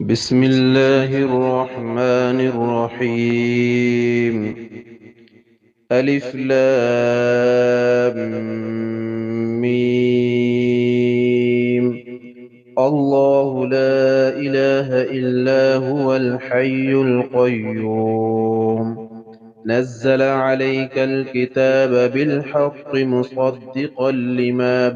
بسم الله الرحمن الرحيم. ألف لام ميم. الله لا إله إلا هو الحي القيوم. نزل عليك الكتاب بالحق مصدقا لما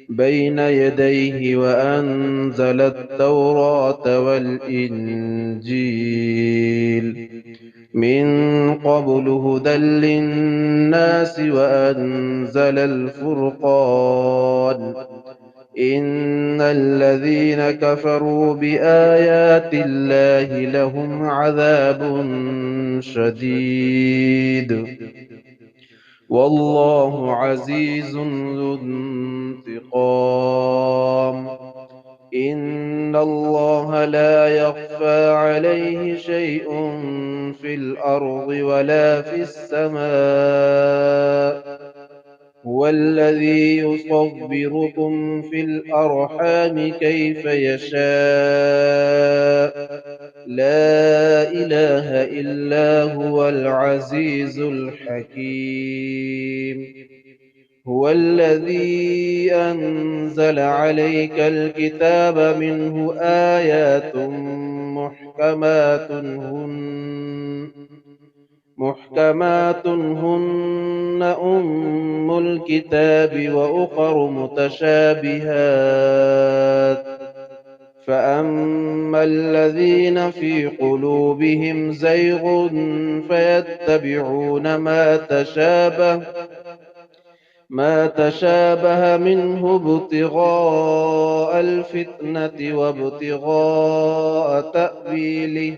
بين يديه وأنزل التوراة والإنجيل من قبل هدى للناس وأنزل الفرقان. إن الذين كفروا بآيات الله لهم عذاب شديد، والله عزيز ذو انتقام. إن الله لا يخفى عليه شيء في الأرض ولا في السماء. هو الذي يصوركم في الأرحام كيف يشاء. لا إله إلا هو العزيز الحكيم. هو الذي أنزل عليك الكتاب منه آيات محكمات هن أم الكتاب وأخر متشابهات. فأما الذين في قلوبهم زيغ فيتبعون ما تشابه منه ابتغاء الفتنة وابتغاء تأويله،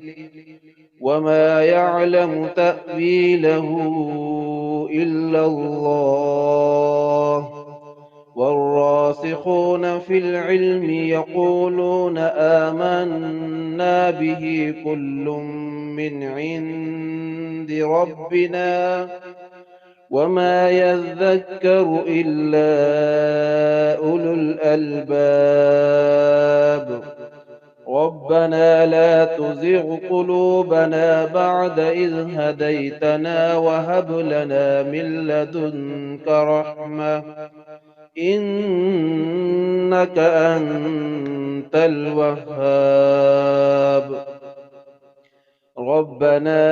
وما يعلم تأويله إلا الله. والراسخون في العلم يقولون آمنا به كل من عند ربنا وما يذكر إلا أولو الألباب. ربنا لا تزغ قلوبنا بعد إذ هديتنا وهب لنا من لدنك رحمة إنك أنت الوهاب. ربنا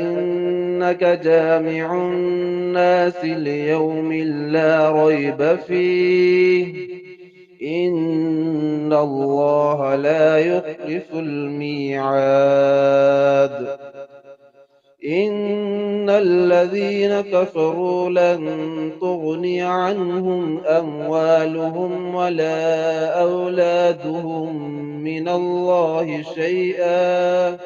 إنك جامع الناس ليوم لا ريب فيه إن الله لا يخلف الميعاد. إن الذين كفروا لن تغني عنهم أموالهم ولا أولادهم من الله شيئا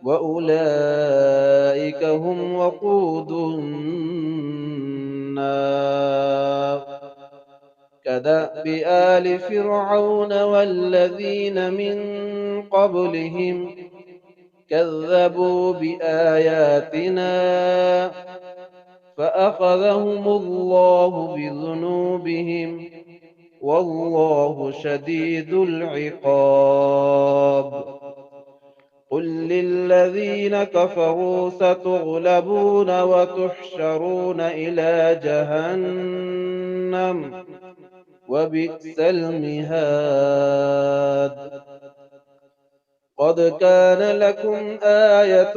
وأولئك هم وقود النار. كدأب آل فرعون والذين من قبلهم كذبوا بآياتنا فأخذهم الله بذنوبهم والله شديد العقاب. قل للذين كفروا ستغلبون وتحشرون إلى جهنم وبئس المهاد. قد كان لكم آية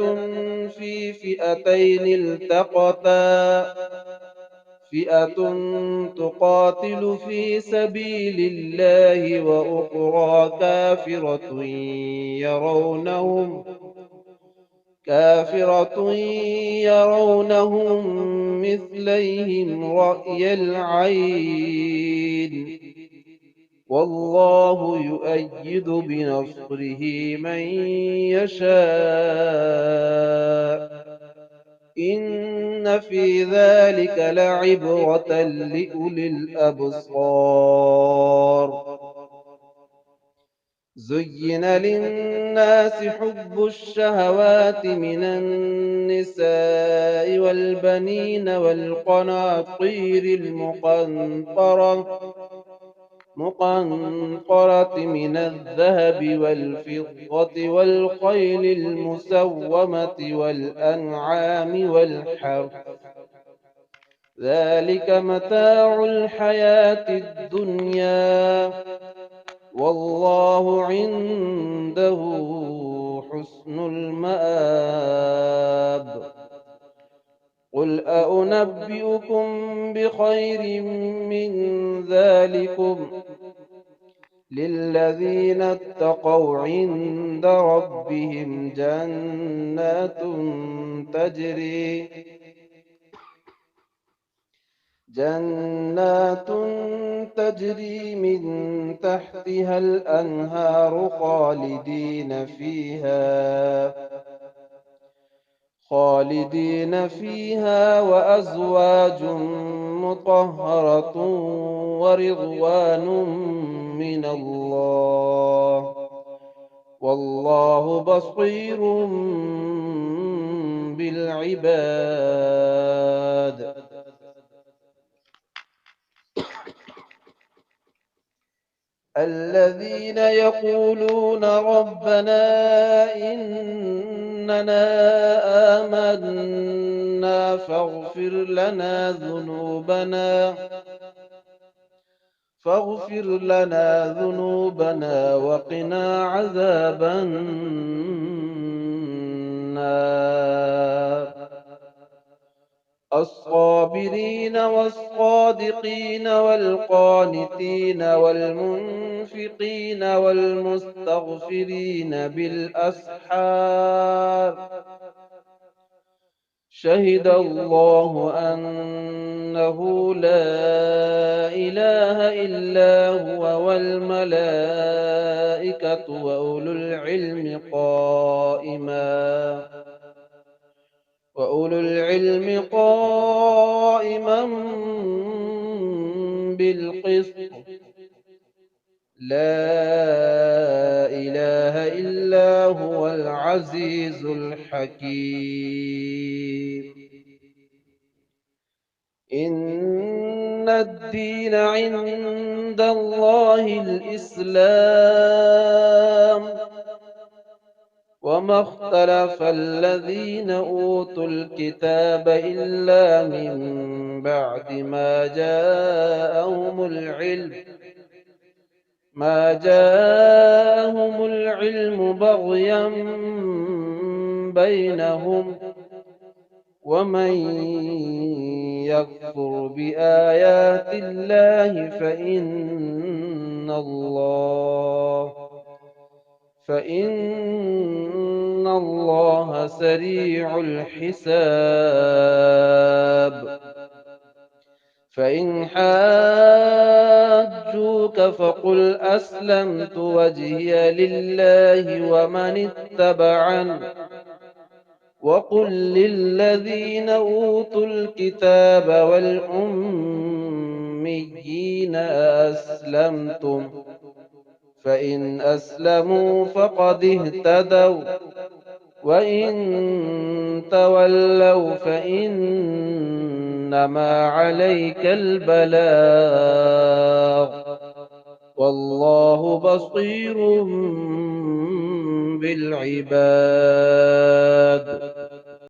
في فئتين التقتا، فئة تقاتل في سبيل الله وأخرى كافرة يرونهم مثليهم رأي العين والله يؤيد بنصره من يشاء. إن في ذلك لعبرة لأولي الأبصار. زين للناس حب الشهوات من النساء والبنين والقناطير المقنطرة مقنطرة من الذهب والفضة والخيل المسومة والأنعام والحرث، ذلك متاع الحياة الدنيا، والله عنده حسن المآب. قل أنبئكم بخير من ذلكم للذين اتقوا عند ربهم جنات تجري من تحتها الأنهار خالدين فيها وأزواج مطهرة ورضوان من الله، والله بصير بالعباد. الذين يقولون ربنا إننا آمنا فاغفر لنا ذنوبنا وقنا عذاب النار. الصابرين والصادقين والقانتين والمنفقين والمستغفرين بالأسحار، شهد الله أنه لا إله إلا هو والملائكة وأولو العلم قائما بالقسط، لا إله إلا هو العزيز الحكيم. إن الدين عند الله الإسلام، وما اختلف الذين أوتوا الكتاب إلا من بعد ما جاءهم العلم بغيا بينهم، ومن يكفر بآيات الله فإن الله سريع الحساب. فإن حاجوك فقل أسلمت وجهي لله ومن اتبعني، وقل للذين أوتوا الكتاب والأميين أأسلمتم؟ فإن أسلموا فقد اهتدوا، وإن تولوا فإنما عليك البلاغ، والله بصير بالعباد.